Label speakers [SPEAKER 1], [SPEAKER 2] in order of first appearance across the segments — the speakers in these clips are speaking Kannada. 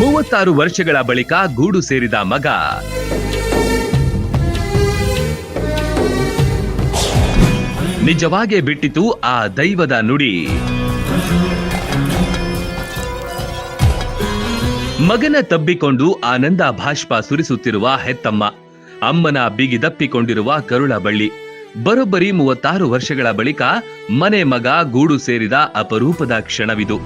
[SPEAKER 1] 36 ವರ್ಷಗಳ ಬಳಿಕ ಗೂಡು ಸೇರಿದ ಮಗ. ನಿಜವಾಗೇ ಬಿಟ್ಟಿತು ಆ ದೈವದ ನುಡಿ. ಮಗನ ತಬ್ಬಿಕೊಂಡು ಆನಂದ ಭಾಷ್ಪ ಸುರಿಸುತ್ತಿರುವ ಹೆತ್ತಮ್ಮ, ಅಮ್ಮನ ಬಿಗಿದಪ್ಪಿಕೊಂಡಿರುವ ಕರುಳ ಬಳ್ಳಿ. ಬರೋಬ್ಬರಿ 36 ವರ್ಷಗಳ ಬಳಿಕ ಮನೆ ಮಗ ಗೂಡು ಸೇರಿದ ಅಪರೂಪದ ಕ್ಷಣವಿದು.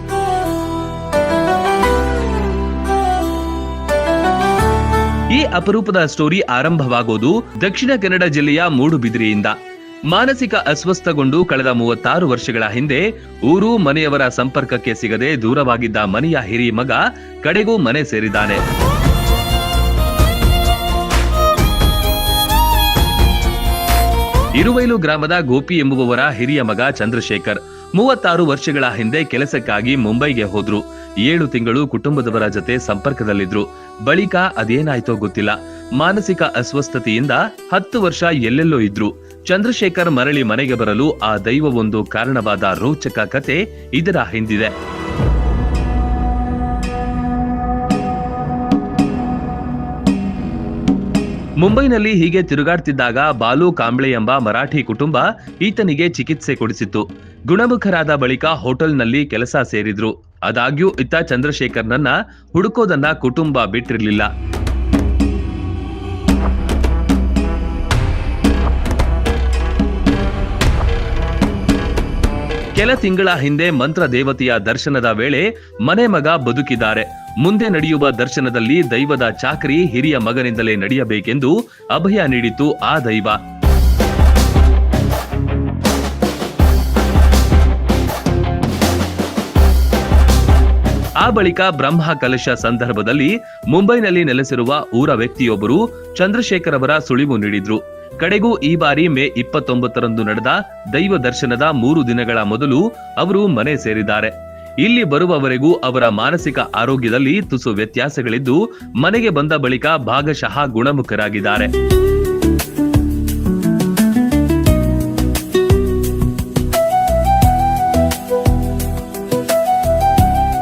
[SPEAKER 1] ಈ ಅಪರೂಪದ ಸ್ಟೋರಿ ಆರಂಭವಾಗೋದು ದಕ್ಷಿಣ ಕನ್ನಡ ಜಿಲ್ಲೆಯ ಮೂಡುಬಿದಿರೆಯಿಂದ. ಮಾನಸಿಕ ಅಸ್ವಸ್ಥಗೊಂಡು ಕಳೆದ 36 ವರ್ಷಗಳ ಹಿಂದೆ ಊರು ಮನೆಯವರ ಸಂಪರ್ಕಕ್ಕೆ ಸಿಗದೆ ದೂರವಾಗಿದ್ದ ಮನೆಯ ಹಿರಿಯ ಮಗ ಕಡೆಗೂ ಮನೆ ಸೇರಿದ್ದಾನೆ. ಇರುವೈಲು ಗ್ರಾಮದ ಗೋಪಿ ಎಂಬುವವರ ಹಿರಿಯ ಮಗ ಚಂದ್ರಶೇಖರ್ 36 ವರ್ಷಗಳ ಹಿಂದೆ ಕೆಲಸಕ್ಕಾಗಿ ಮುಂಬೈಗೆ ಹೋದ್ರು. 7 ತಿಂಗಳು ಕುಟುಂಬದವರ ಜೊತೆ ಸಂಪರ್ಕದಲ್ಲಿದ್ರು. ಬಳಿಕ ಅದೇನಾಯ್ತೋ ಗೊತ್ತಿಲ್ಲ. ಮಾನಸಿಕ ಅಸ್ವಸ್ಥತೆಯಿಂದ 10 ವರ್ಷ ಎಲ್ಲೆಲ್ಲೋ ಇದ್ರು. ಚಂದ್ರಶೇಖರ್ ಮರಳಿ ಮನೆಗೆ ಬರಲು ಆ ದೈವವೊಂದು ಕಾರಣವಾದ ರೋಚಕ ಕತೆ ಇದರ ಹಿಂದಿದೆ. ಮುಂಬೈನಲ್ಲಿ ಹೀಗೆ ತಿರುಗಾಡ್ತಿದ್ದಾಗ ಬಾಲು ಕಾಂಬ್ಳೆ ಎಂಬ ಮರಾಠಿ ಕುಟುಂಬ ಈತನಿಗೆ ಚಿಕಿತ್ಸೆ ಕೊಡಿಸಿತ್ತು. ಗುಣಮುಖರಾದ ಬಳಿಕ ಹೋಟೆಲ್ನಲ್ಲಿ ಕೆಲಸ ಸೇರಿದ್ರು. ಆದಾಗ್ಯೂ ಇತ್ತ ಚಂದ್ರಶೇಖರ್ನನ್ನ ಹುಡುಕೋದನ್ನ ಕುಟುಂಬ ಬಿಟ್ಟಿರ್ಲಿಲ್ಲ. ಕೆಲ ತಿಂಗಳ ಹಿಂದೆ ಮಂತ್ರ ದೇವತೆಯ ದರ್ಶನದ ವೇಳೆ ಮನೆ ಮಗ ಬದುಕಿದ್ದಾರೆ. ಮುಂದೆ ನಡೆಯುವ ದರ್ಶನದಲ್ಲಿ ದೈವದ ಚಾಕರಿ ಹಿರಿಯ ಮಗನಿಂದಲೇ ನಡೆಯಬೇಕೆಂದು ಅಭಯ ನೀಡಿತು ಆ ದೈವ. ಆ ಬಳಿಕ ಬ್ರಹ್ಮ ಕಲಶ ಸಂದರ್ಭದಲ್ಲಿ ಮುಂಬೈನಲ್ಲಿ ನೆಲೆಸಿರುವ ಊರ ವ್ಯಕ್ತಿಯೊಬ್ಬರು ಚಂದ್ರಶೇಖರ್ ಅವರ ಸುಳಿವು ನೀಡಿದ್ರು. ಕಡೆಗೂ ಈ ಬಾರಿ ಮೇ 29ರಂದು ನಡೆದ ದೈವ ದರ್ಶನದ 3 ದಿನಗಳ ಮೊದಲು ಅವರು ಮನೆ ಸೇರಿದ್ದಾರೆ. ಇಲ್ಲಿ ಬರುವವರೆಗೂ ಅವರ ಮಾನಸಿಕ ಆರೋಗ್ಯದಲ್ಲಿ ತುಸು ವ್ಯತ್ಯಾಸಗಳಿದ್ದು ಮನೆಗೆ ಬಂದ ಬಳಿಕ ಭಾಗಶಃ ಗುಣಮುಖರಾಗಿದ್ದಾರೆ.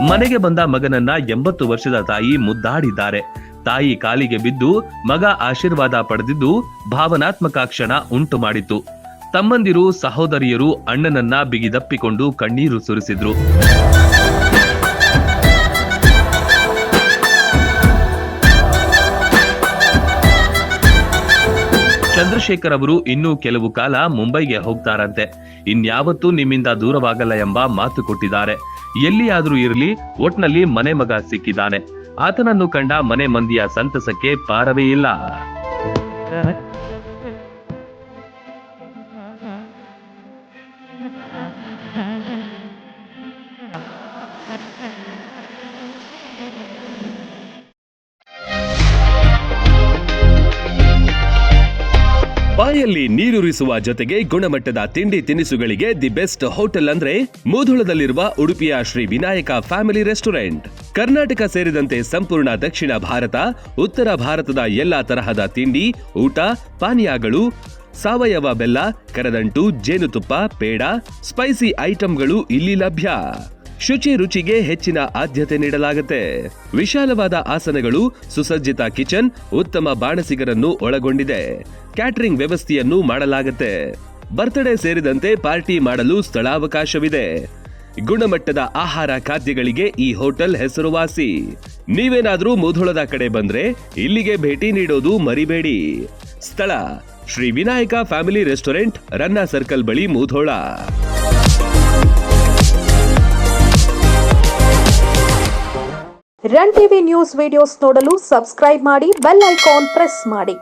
[SPEAKER 1] ಮನೆಗೆ ಬಂದ ಮಗನನ್ನ 80 ವರ್ಷದ ತಾಯಿ ಮುದ್ದಾಡಿದ್ದಾರೆ. ತಾಯಿ ಕಾಲಿಗೆ ಬಿದ್ದು ಮಗ ಆಶೀರ್ವಾದ ಪಡೆದಿದ್ದು ಭಾವನಾತ್ಮಕ ಕ್ಷಣ ಉಂಟು ಮಾಡಿತು. ತಮ್ಮಂದಿರು ಸಹೋದರಿಯರು ಅಣ್ಣನನ್ನ ಬಿಗಿದಪ್ಪಿಕೊಂಡು ಕಣ್ಣೀರು ಸುರಿಸಿದ್ರು. ಚಂದ್ರಶೇಖರ್ ಅವರು ಇನ್ನೂ ಕೆಲವು ಕಾಲ ಮುಂಬೈಗೆ ಹೋಗ್ತಾರಂತೆ. ಇನ್ಯಾವತ್ತೂ ನಿಮ್ಮಿಂದ ದೂರವಾಗಲ್ಲ ಎಂಬ ಮಾತು ಕೊಟ್ಟಿದ್ದಾರೆ. ಎಲ್ಲಿಯಾದ್ರೂ ಇರಲಿ, ಒಟ್ನಲ್ಲಿ ಮನೆ ಮಗ ಸಿಕ್ಕಿದ್ದಾನೆ. ಆತನನ್ನು ಕಂಡ ಮನೆ ಮಂದಿಯ ಸಂತಸಕ್ಕೆ ಪಾರವೇ ಇಲ್ಲ. ಬಾಯಲ್ಲಿ ನೀರೂರಿಸುವ ಜೊತೆಗೆ ಗುಣಮಟ್ಟದ ತಿಂಡಿ ತಿನಿಸುಗಳಿಗೆ ದಿ ಬೆಸ್ಟ್ ಹೋಟೆಲ್ ಅಂದ್ರೆ ಮೂಧೋಳದಲ್ಲಿರುವ ಉಡುಪಿಯ ಶ್ರೀ ವಿನಾಯಕ ಫ್ಯಾಮಿಲಿ ರೆಸ್ಟೋರೆಂಟ್. ಕರ್ನಾಟಕ ಸೇರಿದಂತೆ ಸಂಪೂರ್ಣ ದಕ್ಷಿಣ ಭಾರತ, ಉತ್ತರ ಭಾರತದ ಎಲ್ಲಾ ತರಹದ ತಿಂಡಿ, ಊಟ, ಪಾನೀಯಗಳು, ಸಾವಯವ ಬೆಲ್ಲ, ಕರದಂಟು, ಜೇನುತುಪ್ಪ, ಪೇಡ, ಸ್ಪೈಸಿ ಐಟಂಗಳು ಇಲ್ಲಿ ಲಭ್ಯ. ಶುಚಿ ರುಚಿಗೆ ಹೆಚ್ಚಿನ ಆದ್ಯತೆ ನೀಡಲಾಗುತ್ತೆ. ವಿಶಾಲವಾದ ಆಸನಗಳು, ಸುಸಜ್ಜಿತ ಕಿಚನ್, ಉತ್ತಮ ಬಾಣಸಿಗರನ್ನು ಒಳಗೊಂಡಿದೆ. ಕ್ಯಾಟರಿಂಗ್ ವ್ಯವಸ್ಥೆಯನ್ನು ಮಾಡಲಾಗುತ್ತೆ. ಬರ್ತ್ಡೇ ಸೇರಿದಂತೆ ಪಾರ್ಟಿ ಮಾಡಲು ಸ್ಥಳಾವಕಾಶವಿದೆ. ಗುಣಮಟ್ಟದ ಆಹಾರ ಖಾದ್ಯಗಳಿಗೆ ಈ ಹೋಟೆಲ್ ಹೆಸರುವಾಸಿ. ನೀವೇನಾದ್ರೂ ಮೂಧೋಳದ ಕಡೆ ಬಂದ್ರೆ ಇಲ್ಲಿಗೆ ಭೇಟಿ ನೀಡೋದು ಮರಿಬೇಡಿ. ಸ್ಥಳ ಶ್ರೀ ವಿನಾಯಕ ಫ್ಯಾಮಿಲಿ ರೆಸ್ಟೋರೆಂಟ್, ರನ್ನ ಸರ್ಕಲ್ ಬಳಿ, Mudhol.
[SPEAKER 2] Run TV news videos ನೋಡಲು ಸಬ್ಸ್ಕ್ರೈಬ್ ಮಾಡಿ, ಬೆಲ್ ಐಕಾನ್ ಪ್ರೆಸ್ ಮಾಡಿ.